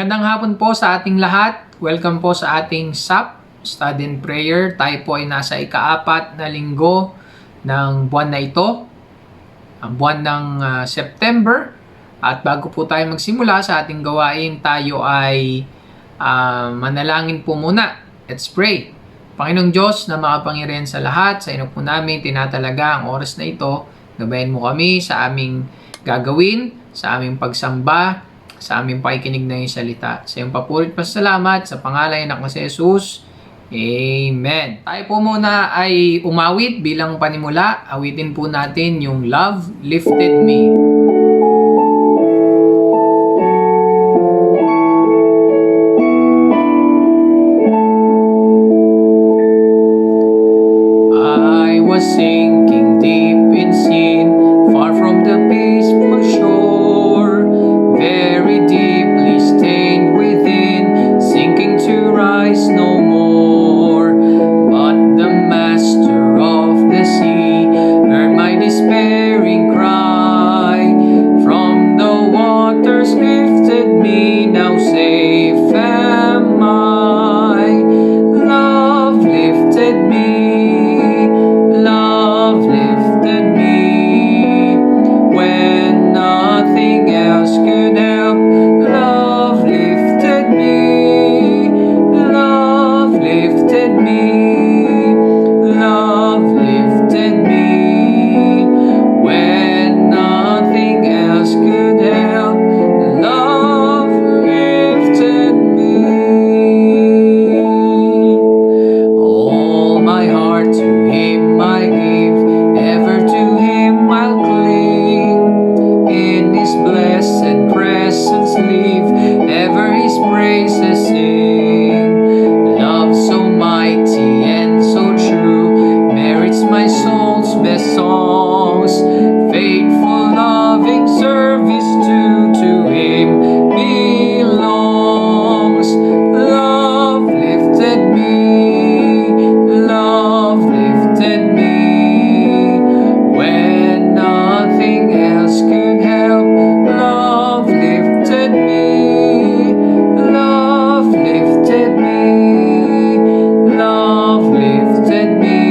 Magandang hapon po sa ating lahat. Welcome po sa ating SAP, Study and Prayer. Tayo po ay nasa ika-4 na linggo ng buwan na ito, ang buwan ng September. At bago po tayo magsimula sa ating gawain, tayo ay manalangin po muna. Let's pray. Panginoong Diyos na makapangyarihan sa lahat, sa inyo po namin tinatalaga ang oras na ito. Gabayan mo kami sa aming gagawin, sa aming pagsamba, sa aming pakikinig na yung salita. Sa iyong papurit pasalamat sa pangalan ng si Jesus. Amen. Tayo po muna ay umawit bilang panimula. Awitin po natin yung Love Lifted Me. I was sinking deep in sin, far from the peaceful shore, very deeply stained within, sinking to rise no more. But the master of the sea heard my despairing cry. From the waters lifted me, now safe am I. Love lifted me. Love lifted me when nothing else could help. Love lifted me. Love lifted me. Love lifted me when nothing else could help. Love lifted me. All my heart to Him I give, ever to Him I'll cling. In His blessed presence live, ever His praises sing. Love so mighty and so true merits my soul's best songs. Faithful, loving service to Him belongs. Love lifted me. Love lifted me when nothing else could help. Love lifted me. Love lifted me. Love lifted me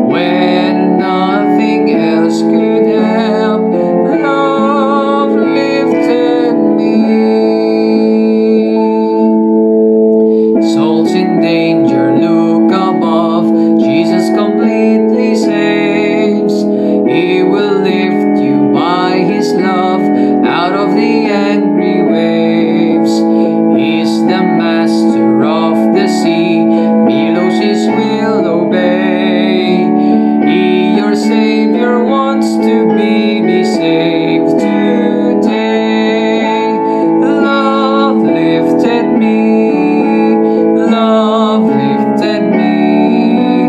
when nothing else could help. Love lifted me. Souls in danger, look above. Jesus completely saves. He will lift you by His love out of the angry waves. He's the master of the sea, below His will obey. He, your Savior, wants to be saved today. Love lifted me. Love lifted me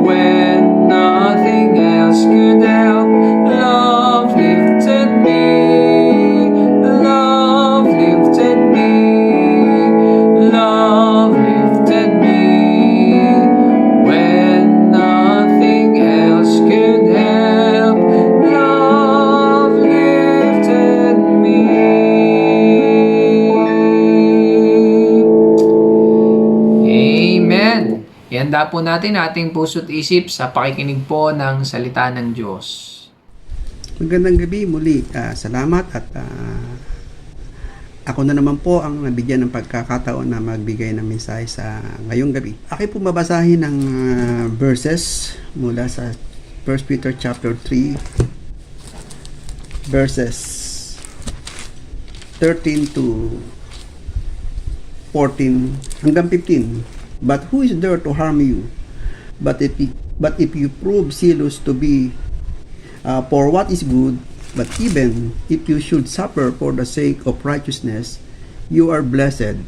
when nothing else could help. Love lifted me. Love lifted me. Love lifted me when nothing else could help. Love lifted me. Amen. Ihanda po natin ating puso't isip sa pakikinig po ng salita ng Diyos. Magandang gabi muli. Salamat at ako na naman po ang nabigyan ng pagkakataon na magbigay ng mensahe sa ngayong gabi. Akin po mabasahin ng verses mula sa 1 Peter chapter 3 verses 13 to 14 hanggang 15. But who is there to harm you? But if you prove zealous to be for what is good, but even if you should suffer for the sake of righteousness, you are blessed.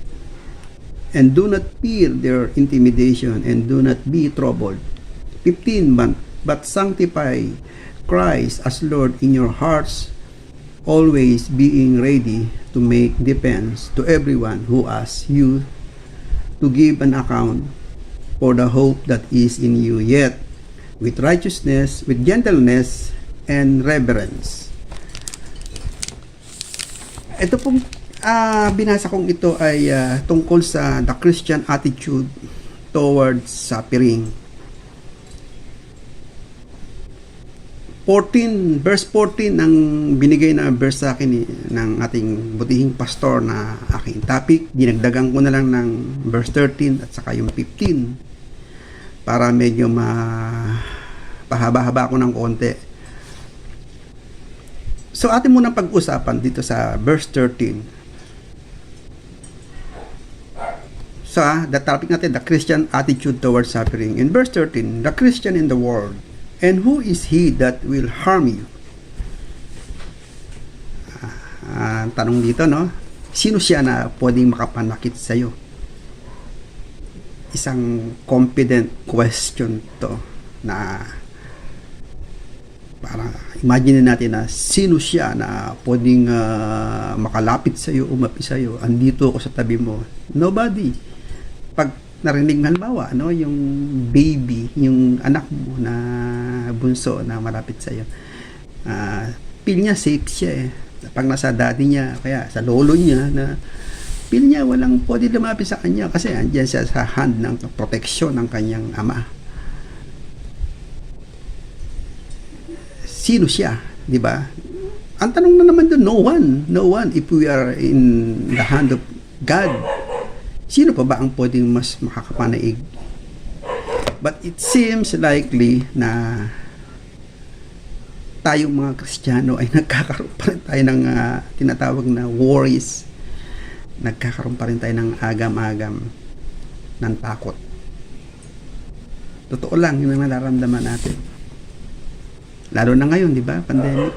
And do not fear their intimidation, and do not be troubled. 15. But sanctify Christ as Lord in your hearts, always being ready to make defense to everyone who asks you to give an account for the hope that is in you, yet with righteousness, with gentleness, and reverence. Ito pong Binasa kong ito ay tungkol sa the Christian attitude towards suffering. 14, verse 14 ang binigay na verse sa akin ng ating butihing pastor na aking topic. Dinagdagan ko na lang ng verse 13 at saka yung 15 para medyo pahaba-haba ko ng konti. So atin munang pag-usapan dito sa verse 13. So the topic natin, the Christian attitude towards suffering. In verse 13, the Christian in the world, and who is he that will harm you? Tanong dito, no? Sino siya na pwedeng makapanakit sa'yo? Isang confident question to na para imagine natin na sino siya na pwedeng makalapit sa'yo, umapi sa'yo. Andito ako sa tabi mo. Nobody. Pag narinig halimbawa, no, yung baby, yung anak mo na bunso na malapit sa iyo, feel niya safe siya pag nasa daddy niya, kaya sa lolo niya, na feel niya walang pwede lumapit sa kanya kasi andyan siya sa hand ng proteksyon ng kanyang ama. Sino siya, di ba? Ang tanong na naman doon, no one. If we are in the hand of God, sino pa ba ang pwedeng mas makakapanaig? But it seems likely na tayong mga Kristiyano ay nagkakaroon pa rin tayo ng tinatawag na worries. Nagkakaroon pa rin tayo ng agam-agam ng takot. Totoo lang, yun ang nararamdaman natin. Lalo na ngayon, di ba? Pandemic.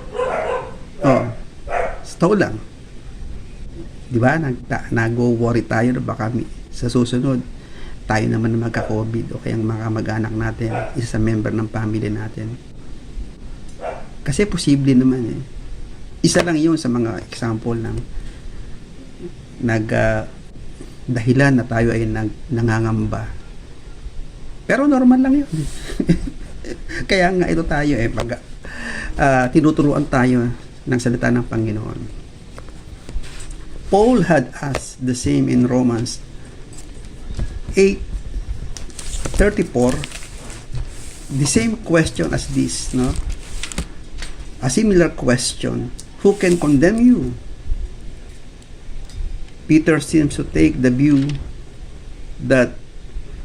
Totoo lang. Di ba? Nag-worry tayo na baka sa susunod tayo naman na magka-COVID o kaya mga mag-anak natin, isa sa member ng family natin. Kasi posible naman Isa lang yun sa mga example ng dahilan na tayo ay nangangamba. Pero normal lang yun. Kaya nga ito tayo pag tinuturuan tayo ng salita ng Panginoon. Paul had asked the same in Romans 8:34, the same question as this, no? A similar question, who can condemn you? Peter seems to take the view that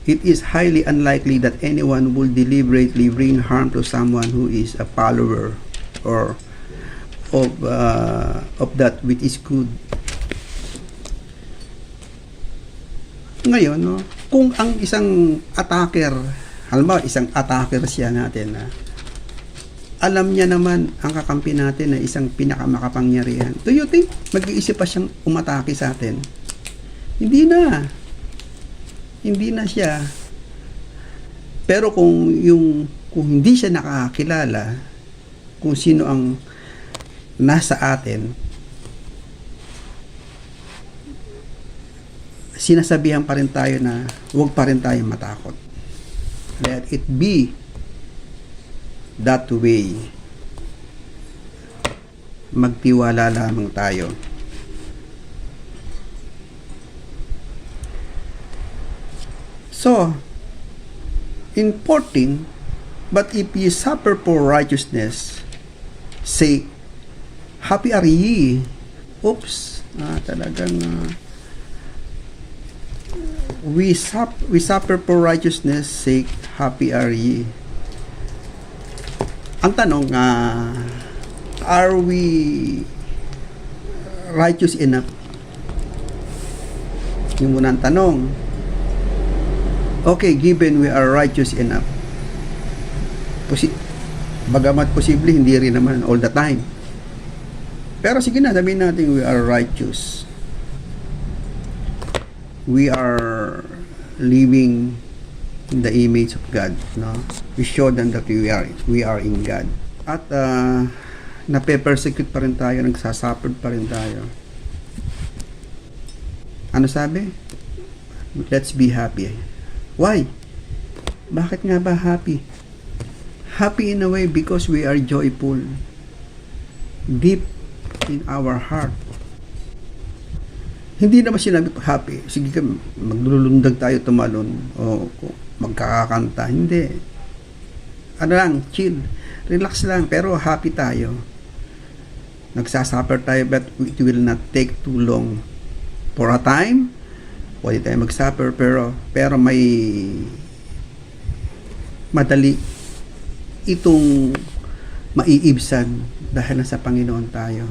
it is highly unlikely that anyone will deliberately bring harm to someone who is a follower or of that which is good. Ngayon, no, kung ang isang attacker, halimbawa isang attacker siya natin na alam niya naman ang kakampi natin na isang pinakamakapangyarihan, do you think mag-iisip pa siyang umatake sa atin? Hindi na siya. Pero kung hindi siya nakakilala kung sino ang nasa atin, sinasabihan pa rin tayo na huwag pa rin tayong matakot. Let it be that way. Magtiwala lamang tayo. So, in 14, but if ye suffer for righteousness' sake, happy are ye. Oops, talagang we suffer for righteousness' sake, happy are ye. Ang tanong, are we righteous enough? Yung muna ang tanong. Okay, given we are righteous enough, bagamat posible hindi rin naman all the time, pero sige na, sabihin natin we are righteous, we are living in the image of God, no? We show them that we are in God, at nape-persecute pa rin tayo, nagsasuffer pa rin tayo. Ano sabi? Let's be happy. Why? Bakit nga ba happy? Happy in a way because we are joyful deep in our heart. Hindi naman sinabi happy. Sige ka, maglulundag tayo tumalon o magkakakanta. Hindi. Ano lang, chill. Relax lang, pero happy tayo. Nagsasuffer tayo, but it will not take too long. For a time, pwede tayo magsuffer, pero may madali itong maiibsan dahil nasa Panginoon tayo.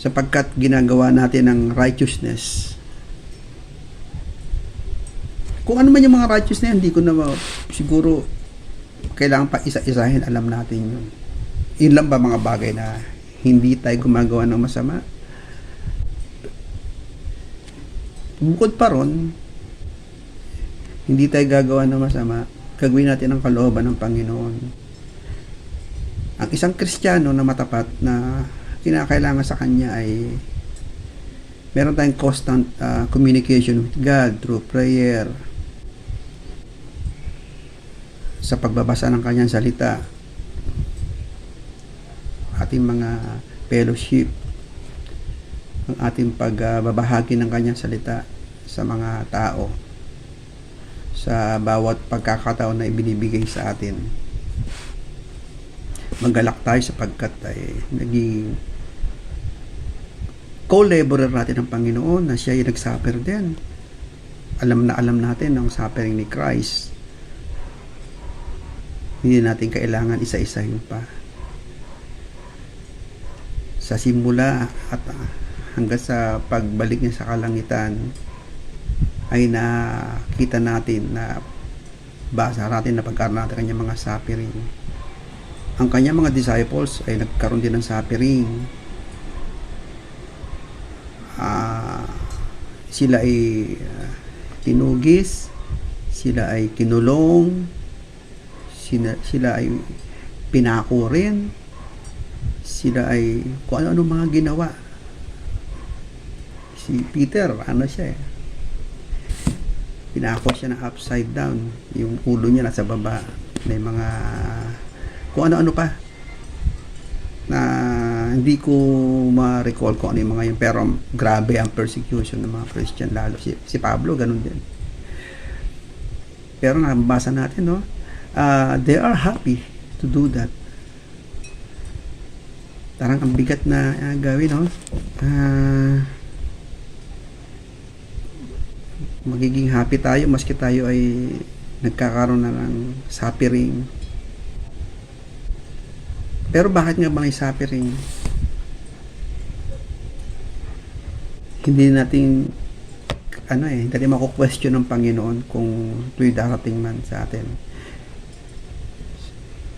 Sapagkat ginagawa natin ang righteousness. Kung ano man yung mga righteousness, hindi ko na siguro kailangan pa isa-isahin, alam natin yun. Yun lang ba mga bagay na hindi tayo gumagawa ng masama? Bukod pa ron, hindi tayo gagawa ng masama, gagawin natin ang kalooban ng Panginoon. Ang isang Kristiyano na matapat na kinakailangan sa kanya ay meron tayong constant communication with God through prayer, sa pagbabasa ng kanyang salita, ating mga fellowship, ang ating pagbabahagi ng kanyang salita sa mga tao, sa bawat pagkakataon na ibinibigay sa atin. Magalak tayo sapagkat ay naging co-laborer natin ng Panginoon, na siya ay nagsuffer din. Alam natin ang suffering ni Christ. Hindi natin kailangan isa-isahin pa. Sa simula at hanggang sa pagbalik niya sa kalangitan ay nakita natin na basa natin na pagkaroon natin kanyang mga suffering. Ang kanyang mga disciples ay nagkaroon din ng suffering. Sila ay tinugis, sila ay kinulong, sila ay pinako rin, sila ay kung ano-ano mga ginawa. Si Peter, siya pinako siya na upside down, yung ulo niya nasa baba, may mga kung ano-ano pa na hindi ko ma-recall kung ano yung mga yun, pero grabe ang persecution ng mga Christian, lalo si Pablo ganun din. Pero nabasa natin, no, they are happy to do that. Tarang ang bigat na gawin, no. Magiging happy tayo maski tayo ay nagkakaroon na ng suffering. Pero bakit nga ba may suffering? Hindi natin hindi natin mako-question ng Panginoon kung ito'y darating man sa atin.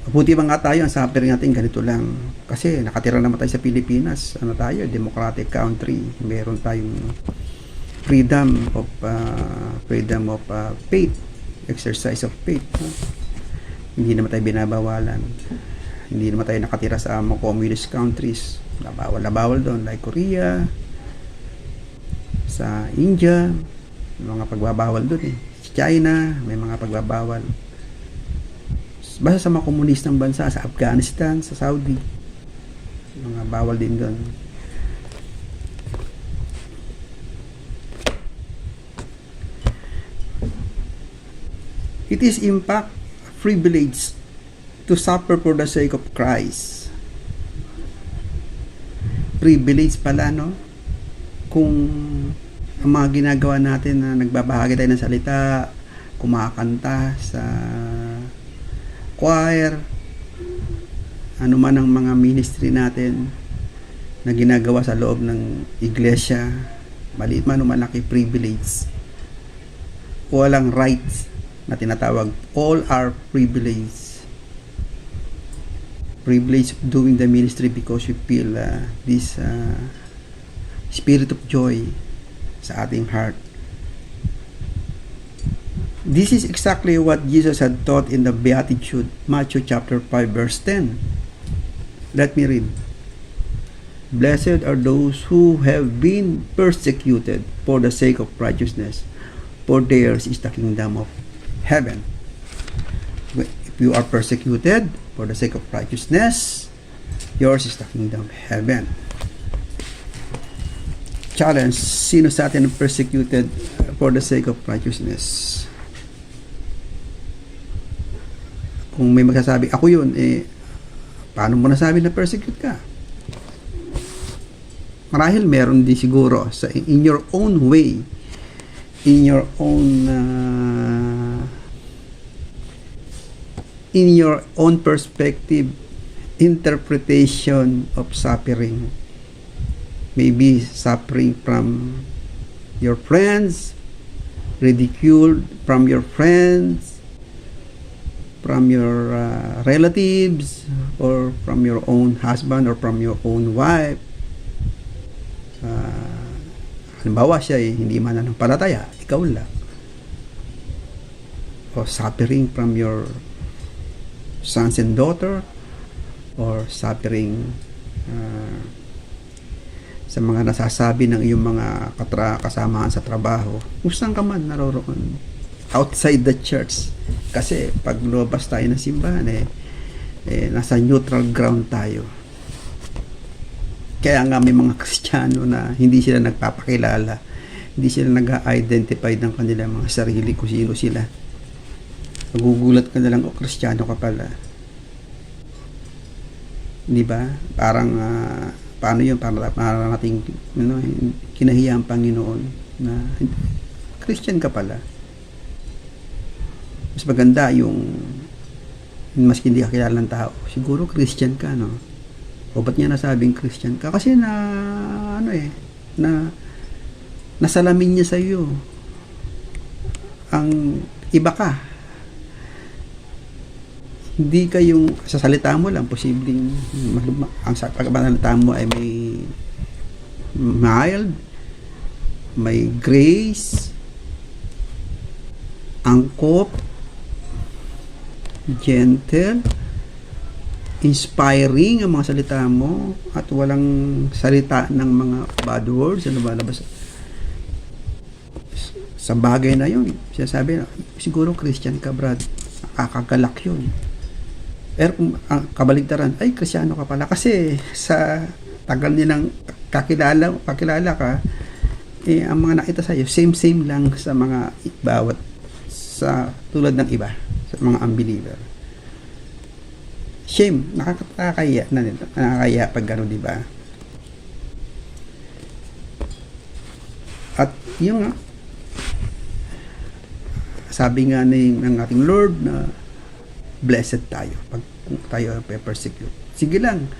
Mabuti ba nga tayo, ang suffering natin ganito lang. Kasi nakatira naman tayo sa Pilipinas. Tayo, democratic country. Meron tayong freedom of faith, exercise of faith. Hindi naman tayo binabawalan. Hindi naman tayo nakatira sa mga communist countries. Bawal doon, like Korea, sa India, may mga pagbabawal doon Sa China, may mga pagbabawal. Basta sa mga komunistang bansa, sa Afghanistan, sa Saudi, mga bawal din doon. It is in fact a privilege to suffer for the sake of Christ. Privilege pala, no? Kung ang mga ginagawa natin na nagbabahagi tayo ng salita, kumakanta sa choir, ano man ang mga ministry natin na ginagawa sa loob ng iglesia, maliit man o malaki, privilege. Walang rights na tinatawag. All are privilege. Privilege of doing the ministry because we feel this spirit of joy sa ating heart. This is exactly what Jesus had taught in the Beatitude, Matthew chapter 5 verse 10. Let me read. Blessed are those who have been persecuted for the sake of righteousness, for theirs is the kingdom of heaven. If you are persecuted for the sake of righteousness, yours is the kingdom of heaven. challenge, sino sa atin ang persecuted for the sake of righteousness? Kung may magsasabi, ako yun, paano mo nasabi na persecute ka? Marahil meron din siguro sa in your own way, in your own perspective, interpretation of suffering. Maybe suffering from your friends, ridiculed from your friends, from your relatives, or from your own husband or from your own wife. Halimbawa siya hindi mananampalataya, ikaw lang. Or suffering from your sons and daughter, or suffering sa mga nasasabi ng iyong mga kasamaan sa trabaho, kung saan ka man naroroon, outside the church. Kasi pag lumabas tayo ng simbahan, nasa neutral ground tayo. Kaya nga may mga Kristiyano na hindi sila nagpapakilala, hindi sila nag-identify ng kanilang mga sarili kung sino sila. Nagugulat ka na lang, Kristiyano ka pala. Di ba? Parang paano yun? Para nating kinahiya ang Panginoon na Christian ka pala. Mas maganda yung mas hindi ka kilala ng tao. Siguro Christian ka, no? O ba't niya nasabing Christian ka? Kasi nasalamin niya sa iyo ang iba ka. Hindi ka yung sa salita mo lang posibleng ang pagkabalita mo ay may mild, may grace, angkop, gentle, inspiring ang mga salita mo, at walang salita ng mga bad words na lumalabas sa bagay na yun. Sinasabi na siguro Christian ka, Brad, kakagalak yun. Pero kung kabaligtaran, ay Kristiyano ka pala, kasi sa tagal nilang kakilala ka, ang mga nakita sa iyo same lang sa mga bawat sa tulad ng iba, sa mga unbeliever. Shame, nakakaya pag gano'n, di ba? At yung sabi nga ng ating Lord na blessed tayo pag tayo persecute. Sige lang,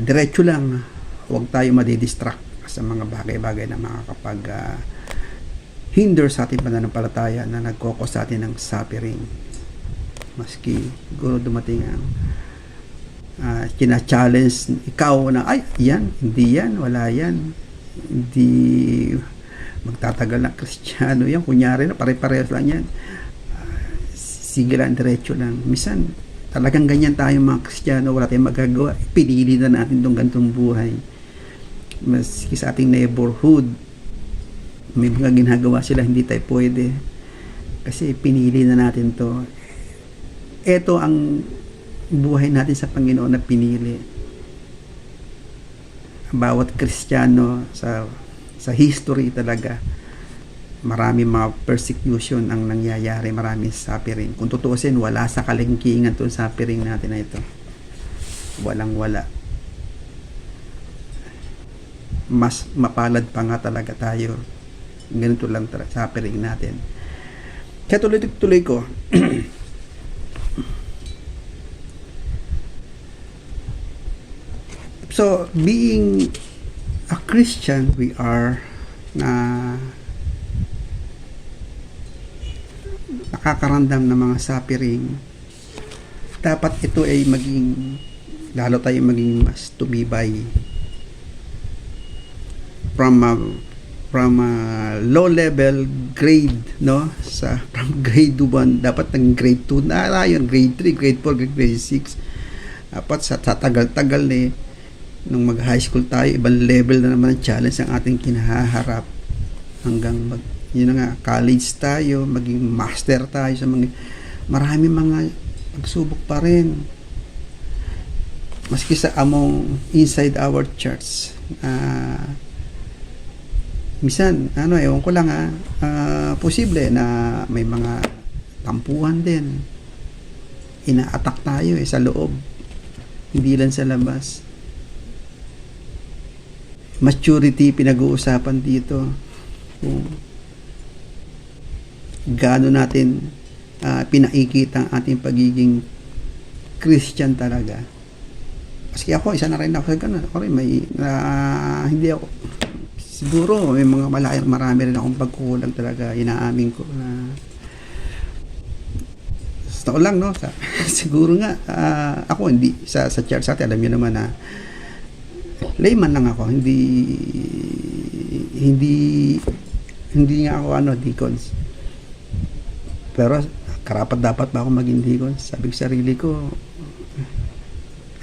diretso lang, huwag tayo madidistract sa mga bagay-bagay na makakapag hinder sa ating pananampalataya, na nagkokos sa atin ng suffering. Maski siguro dumating ang kina-challenge ikaw na ay yan, hindi yan, wala yan, hindi magtatagal na Kristiyano yan, kunyari na pare-parehas lang yan. Sige lang, diretso lang. Minsan talagang ganyan tayo mga Kristiyano, wala tayong magagawa, pinili na natin itong ganitong buhay. Maski sa ating neighborhood may mga ginagawa sila, hindi tayo pwede kasi pinili na natin to. Ito ang buhay natin sa Panginoon na pinili. Bawat Kristiyano sa history talaga, marami mga persecution ang nangyayari, maraming suffering. Kung tutuusin, wala sa kalingkingan itong suffering natin na ito. Walang-wala. Mas mapalad pa nga talaga tayo. Ganito lang suffering natin. Kaya tuloy ko. So, being a Christian, we are nakakaramdam ng mga suffering. Dapat ito ay lalo tayo maging mas tumibay. From a low level grade, no, from grade 1 dapat ng grade 2 na yun, grade 3, grade 4, grade 6. Dapat sa tagal-tagal nung mag high school tayo, ibang level na naman ang challenge ang ating kinaharap, hanggang yun na nga, college tayo, maging master tayo sa marami mga pagsubok pa rin, maski sa inside our church. Minsan, ewan ko lang posible na may mga tampuhan din. Ina-attack tayo sa loob. Hindi lang sa labas. Maturity pinag-uusapan dito. Kung gaano natin pinaikita ang ating pagiging Christian talaga. Kasi ako, isa na rin ako sa ganun. Ako rin, hindi ako, siguro, may mga marami rin akong pagkukulang talaga, inaamin ko na, sa lang, no? Siguro nga, ako, hindi, sa church natin, alam niyo naman na, layman lang ako, hindi nga ako, deacons. Pero, karapat dapat ba ako maging deacons? Sabi ko sa sarili ko,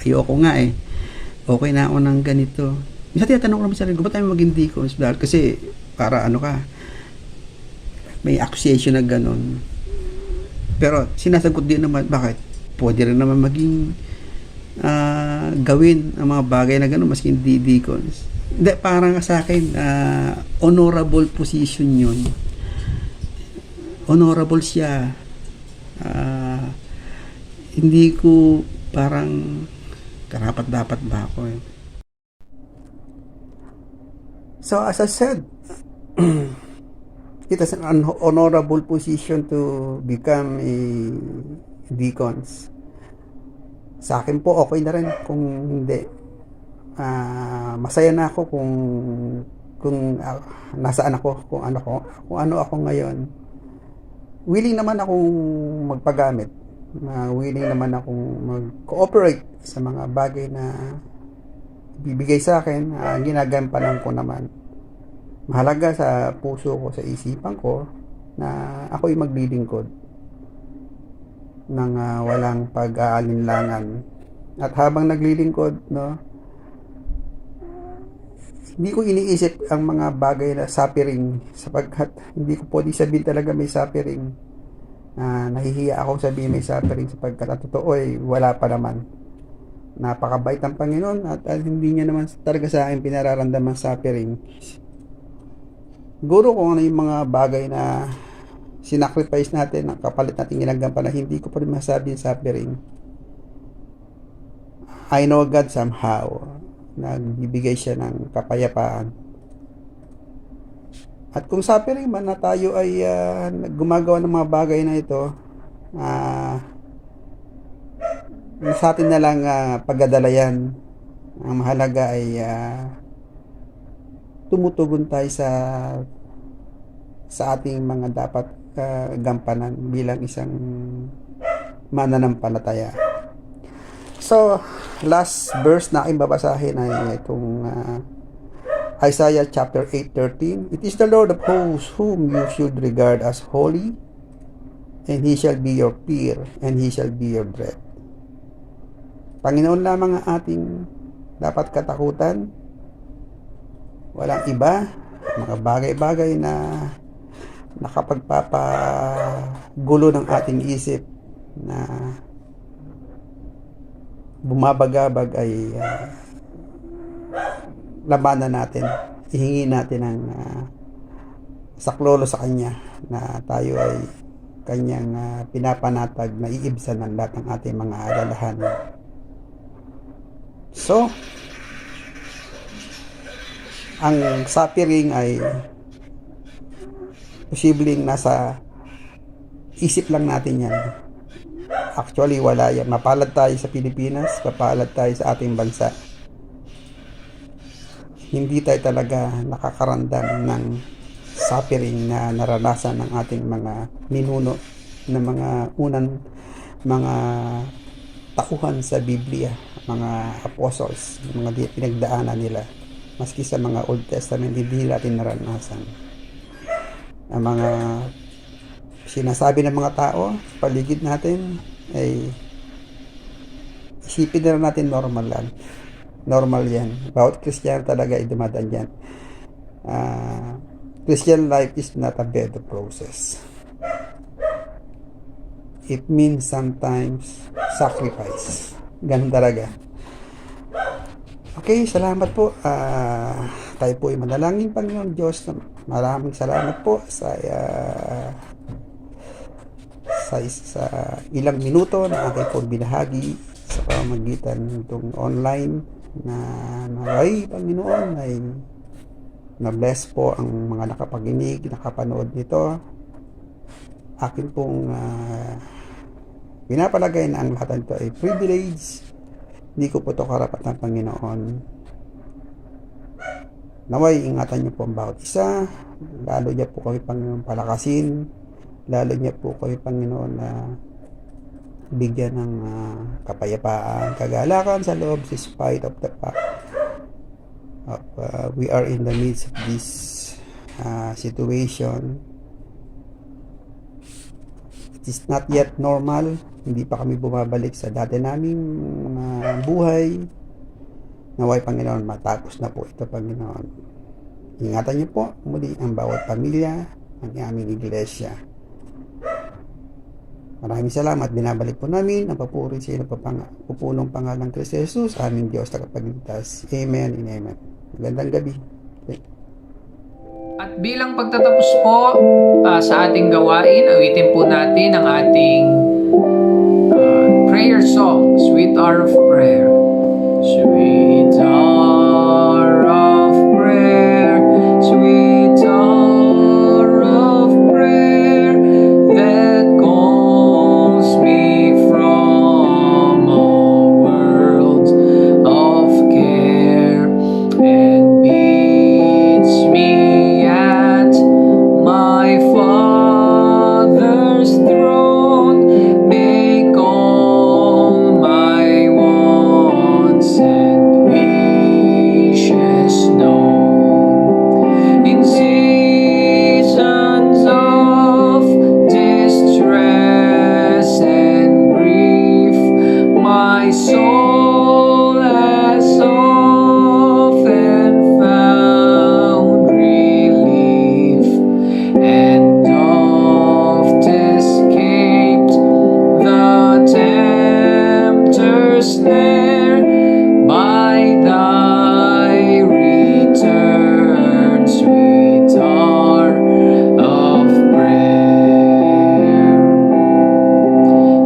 ayoko nga okay na ako ng ganito. Minsan tinatanong ko naman sa sarili ko, ba't tayo maging deacons? Kasi para may accusation na ganon. Pero sinasagot din naman, bakit? Pwede rin naman maging gawin ang mga bagay na ganon, maski hindi deacons. Hindi, parang sa akin, honorable position yun. Honorable siya. Hindi ko parang karapat dapat ba ako So as I said, it is an honorable position to become a deacons. Sa akin po okay na rin kung hindi. Masaya na ako kung nasaan ako, kung ano ako ngayon. Willing naman akong magpagamit. Willing naman akong mag-cooperate sa mga bagay na bibigay sa akin. Ginagampanan ko naman. Mahalaga sa puso ko, sa isipan ko, na ako'y maglilingkod ng walang pag-aalinlangan. At habang naglilingkod, hindi ko iniisip ang mga bagay na suffering, sapagkat hindi ko pwede sabihin talaga may suffering. Nahihiya ako sabihin may suffering, sapagkat ang totoo ay wala pa naman. Napakabait ng Panginoon at hindi niya naman talaga sa akin pinararamdaman suffering. Siguro kung ano yung mga bagay na sinacrifice natin, ang kapalit natin ginagampanan, hindi ko pa rin masabi yung suffering. I know God somehow nagbibigay siya ng kapayapaan. At kung suffering man na tayo ay gumagawa ng mga bagay na ito, sa atin na lang pagdadala yan. Ang mahalaga ay tumutugon tayo sa ating mga dapat gampanan bilang isang mananampalataya. So, last verse na aking babasahin ay itong Isaiah chapter 8:13. It is the Lord of hosts whom you should regard as holy, and He shall be your fear, and He shall be your dread. Panginoon lamang ang ating dapat katakutan. Walang iba. Mga bagay-bagay na nakapagpapagulo ng ating isip na bumabagabag ay labanan natin, ihingi natin ng saklolo sa Kanya na tayo ay Kanyang pinapanatag na iibsan ng lahat ng ating mga alalahan. So, ang suffering ay posibleng nasa isip lang natin yan. Actually, wala yan. Mapalad tayo sa Pilipinas, mapalad tayo sa ating bansa. Hindi tayo talaga nakakaramdam ng suffering na naranasan ng ating mga ninuno na mga unang mga tauhan sa Biblia, mga apostles, mga pinagdaanan nila. Maski sa mga Old Testament, hindi natin naranasan. Ang mga sinasabi ng mga tao sa paligid natin ay isipin na natin normal lang. Normal yan. Bawat Christian talaga ay dumadaan yan. Christian life is not a bad process. It means sometimes sacrifice. Ganun talaga. Okay, salamat po. Tayo po ay manalangin. Panginoon Diyos, maraming salamat po sa ilang minuto na aking po binahagi sa pamamagitan nitong online na naway, Panginoon, ay na-bless po ang mga nakapaginig, nakapanood nito. Akin pong pinapalagay na ang lahat nito ay privilege. Hindi ko po ito karapatan, Panginoon. Naway, ingatan niyo po ang bawat isa. Lalo niya po kami, Panginoon, palakasin. Lalo niya po kami, Panginoon, na bigyan ng kapayapaan, kagalakan sa loob, despite of the fact of we are in the midst of this situation. It is not yet normal. Hindi pa kami bumabalik sa dati naming buhay. Naway, Panginoon, matapos na po ito, Panginoon. Ingatan niyo po muli ang bawat pamilya, ang aming iglesia. Maraming salamat. Binabalik po namin ang papuri sa iyo ng pupulong pangalan ng Kristo Jesus, aming Diyos tagapagligtas. Amen and amen. Magandang gabi. At bilang pagtatapos po sa ating gawain, awitin po natin ang ating prayer song, Sweet Hour of Prayer. Sweet hour of prayer, sweet hour of prayer, that calls me from a world of care and meets me at my Father's throne. Make all my wants and wishes known. In seasons of distress and grief, my soul has often found relief and oft escaped the tempter's snare. By thy return, sweet hour of prayer.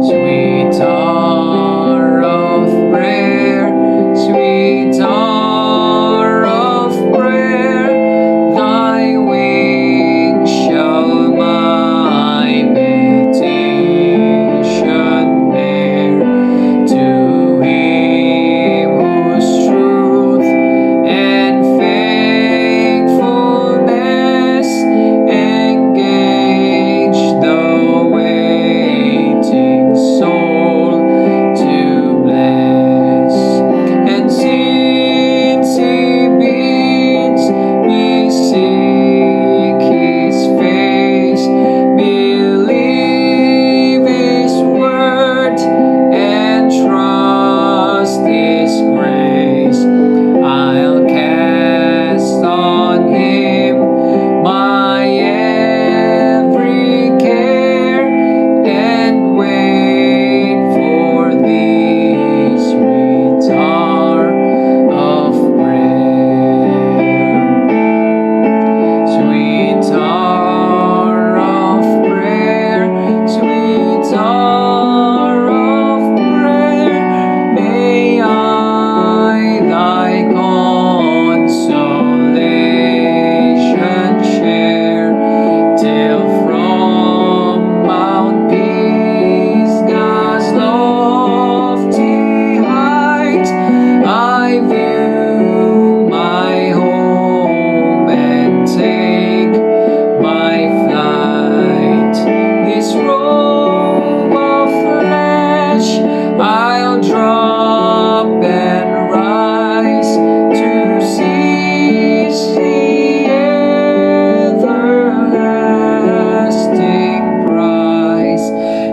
Sweet hour of prayer, sweet hour of prayer, thy wings shall my petition bear. To him whose truth and faithfulness engage the waiting soul to bless. And since he bids me seek his face, believe his word, and trust his grace, I'll cast on him my every care and wait for thee, sweet hour of prayer. Sweet hour of prayer, sweet hour of prayer, may I thy consolation share, till from Mount Pisgah's lofty height I view my home and take my flight. This robe of flesh I'll drop and rise to seize the everlasting prize,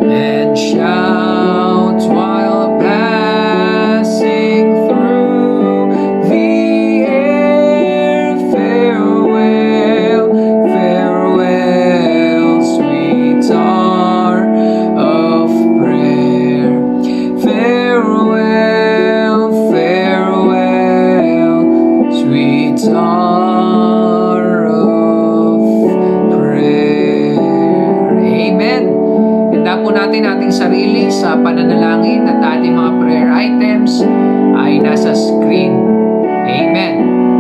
and shout while passing through the air, farewell, farewell, sweet hour of prayer. Farewell, ating sarili sa pananalangin at ating mga prayer items ay nasa screen. Amen.